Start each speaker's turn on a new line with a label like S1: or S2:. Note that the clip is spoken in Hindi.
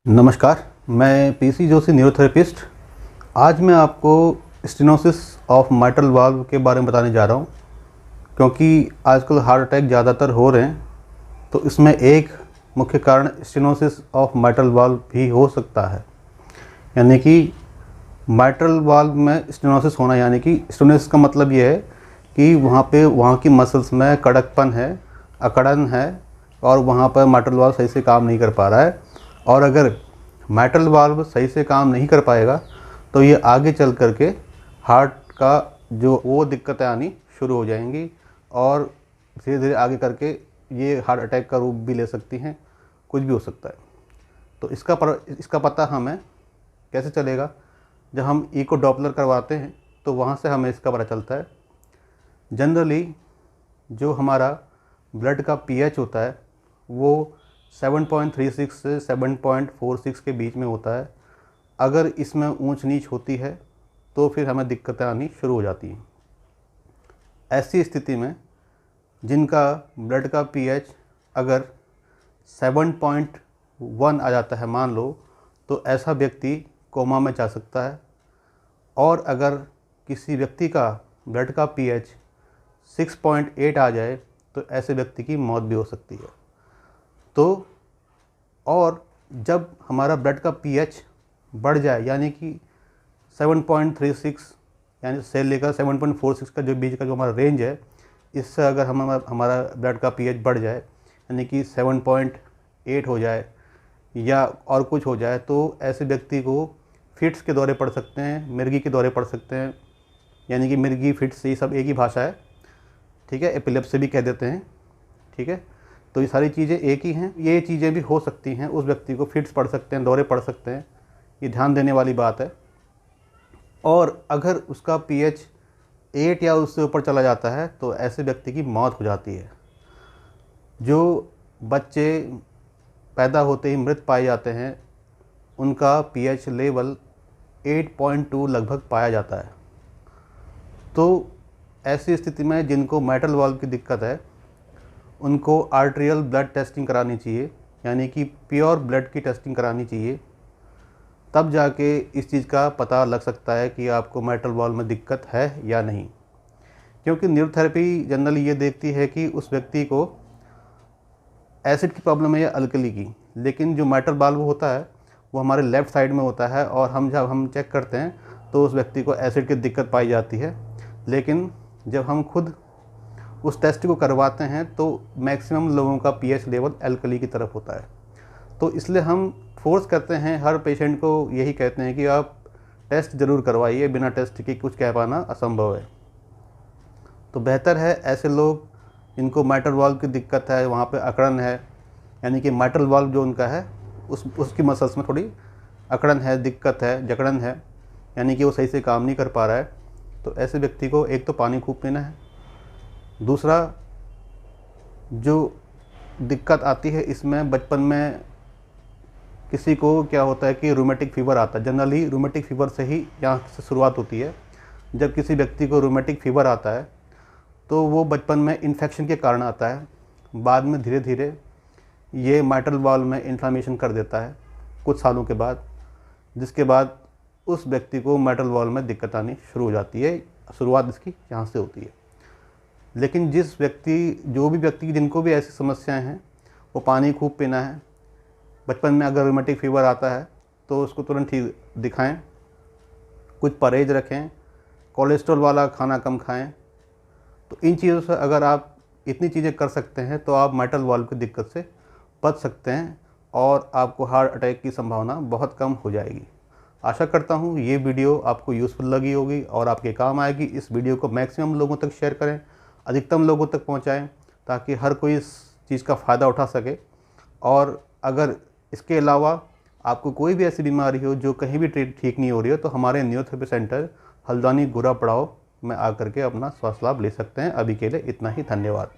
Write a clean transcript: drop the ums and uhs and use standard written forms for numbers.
S1: नमस्कार, मैं पीसी जोशी न्यूरोथेरेपिस्ट। आज मैं आपको स्टेनोसिस ऑफ माइट्रल वाल्व के बारे में बताने जा रहा हूँ, क्योंकि आजकल हार्ट अटैक ज़्यादातर हो रहे हैं। तो इसमें एक मुख्य कारण स्टेनोसिस ऑफ माइट्रल वाल्व भी हो सकता है, यानी कि माइट्रल वाल्व में स्टेनोसिस होना। यानी कि स्टेनोसिस का मतलब ये है कि वहाँ की मसल्स में कड़कपन है, अकड़न है, और वहाँ पर माइट्रल वाल्व सही से काम नहीं कर पा रहा है। और अगर माइट्रल वाल्व सही से काम नहीं कर पाएगा तो ये आगे चल कर के हार्ट का वो दिक्कतें आनी शुरू हो जाएंगी, और धीरे धीरे आगे करके ये हार्ट अटैक का रूप भी ले सकती हैं, कुछ भी हो सकता है। तो इसका पता हमें कैसे चलेगा? जब हम इको डॉपलर करवाते हैं तो वहाँ से हमें इसका पता चलता है। जनरली जो हमारा ब्लड का पीएच होता है वो 7.36 से 7.46 के बीच में होता है। अगर इसमें ऊंच नीच होती है तो फिर हमें दिक्कतें आनी शुरू हो जाती हैं। ऐसी स्थिति में जिनका ब्लड का पीएच अगर 7.1 आ जाता है मान लो, तो ऐसा व्यक्ति कोमा में जा सकता है। और अगर किसी व्यक्ति का ब्लड का पीएच 6.8 आ जाए तो ऐसे व्यक्ति की मौत भी हो सकती है। तो और जब हमारा ब्लड का पीएच बढ़ जाए, यानी कि 7.36 यानी से लेकर 7.46 का जो बीच का जो हमारा रेंज है, इससे अगर हमारा ब्लड का पीएच बढ़ जाए, यानी कि 7.8 हो जाए या और कुछ हो जाए, तो ऐसे व्यक्ति को फिट्स के दौरे पड़ सकते हैं, मिर्गी के दौरे पड़ सकते हैं। यानी कि मिर्गी, फिट्स, ये सब एक ही भाषा है, ठीक है। एपिलेप्सी भी कह देते हैं, ठीक है। तो ये सारी चीज़ें एक ही हैं। ये चीज़ें भी हो सकती हैं, उस व्यक्ति को फिट्स पड़ सकते हैं, दौरे पड़ सकते हैं, ये ध्यान देने वाली बात है। और अगर उसका पीएच 8 या उससे ऊपर चला जाता है तो ऐसे व्यक्ति की मौत हो जाती है। जो बच्चे पैदा होते ही मृत पाए जाते हैं उनका पीएच लेवल 8.2 लगभग पाया जाता है। तो ऐसी स्थिति में जिनको माइट्रल वाल्व की दिक्कत है उनको आर्टेरियल ब्लड टेस्टिंग करानी चाहिए, यानी कि प्योर ब्लड की टेस्टिंग करानी चाहिए। तब जाके इस चीज़ का पता लग सकता है कि आपको माइट्रल वाल्व में दिक्कत है या नहीं। क्योंकि न्यूरोथेरेपी जनरली ये देखती है कि उस व्यक्ति को एसिड की प्रॉब्लम है या अल्कली की। लेकिन जो माइट्रल वाल्व होता है वो हमारे लेफ़्ट साइड में होता है, और जब हम चेक करते हैं तो उस व्यक्ति को एसिड की दिक्कत पाई जाती है। लेकिन जब हम खुद उस टेस्ट को करवाते हैं तो मैक्सिमम लोगों का पीएच लेवल अल्कली की तरफ होता है। तो इसलिए हम फोर्स करते हैं, हर पेशेंट को यही कहते हैं कि आप टेस्ट ज़रूर करवाइए, बिना टेस्ट के कुछ कह पाना असंभव है। तो बेहतर है ऐसे लोग जिनको माइट्रल वाल्व की दिक्कत है, वहाँ पे अकड़न है, यानी कि माइट्रल वाल्व जो उनका है उसकी मसल्स में थोड़ी अकड़न है, दिक्कत है, जकड़न है, यानी कि वो सही से काम नहीं कर पा रहा है। तो ऐसे व्यक्ति को एक तो पानी खूब पीना है। दूसरा, जो दिक्कत आती है इसमें, बचपन में किसी को क्या होता है कि रूमेटिक फीवर आता है। जनरली रूमेटिक फीवर से ही यहाँ से शुरुआत होती है। जब किसी व्यक्ति को रूमेटिक फीवर आता है तो वो बचपन में इन्फेक्शन के कारण आता है। बाद में धीरे धीरे ये माइट्रल वाल्व में इन्फ्लामेशन कर देता है कुछ सालों के बाद, जिसके बाद उस व्यक्ति को माइट्रल वाल्व में दिक्कत आनी शुरू हो जाती है। शुरुआत इसकी यहाँ से होती है। लेकिन जो भी व्यक्ति जिनको भी ऐसी समस्याएं हैं, वो पानी खूब पीना है। बचपन में अगर रूमेटिक फीवर आता है तो उसको तुरंत ठीक दिखाएं, कुछ परहेज रखें, कोलेस्ट्रॉल वाला खाना कम खाएं। तो इन चीज़ों से अगर आप इतनी चीज़ें कर सकते हैं तो आप माइट्रल वाल्व की दिक्कत से बच सकते हैं, और आपको हार्ट अटैक की संभावना बहुत कम हो जाएगी। आशा करता हूँ ये वीडियो आपको यूज़फुल लगी होगी और आपके काम आएगी। इस वीडियो को मैक्सिमम लोगों तक शेयर करें, अधिकतम लोगों तक पहुंचाएं, ताकि हर कोई इस चीज़ का फ़ायदा उठा सके। और अगर इसके अलावा आपको कोई भी ऐसी बीमारी हो जो कहीं भी ठीक नहीं हो रही हो, तो हमारे न्यूरोथेरेपी सेंटर हल्द्वानी गोरा पड़ाव में आकर के अपना स्वास्थ्य लाभ ले सकते हैं। अभी के लिए इतना ही, धन्यवाद।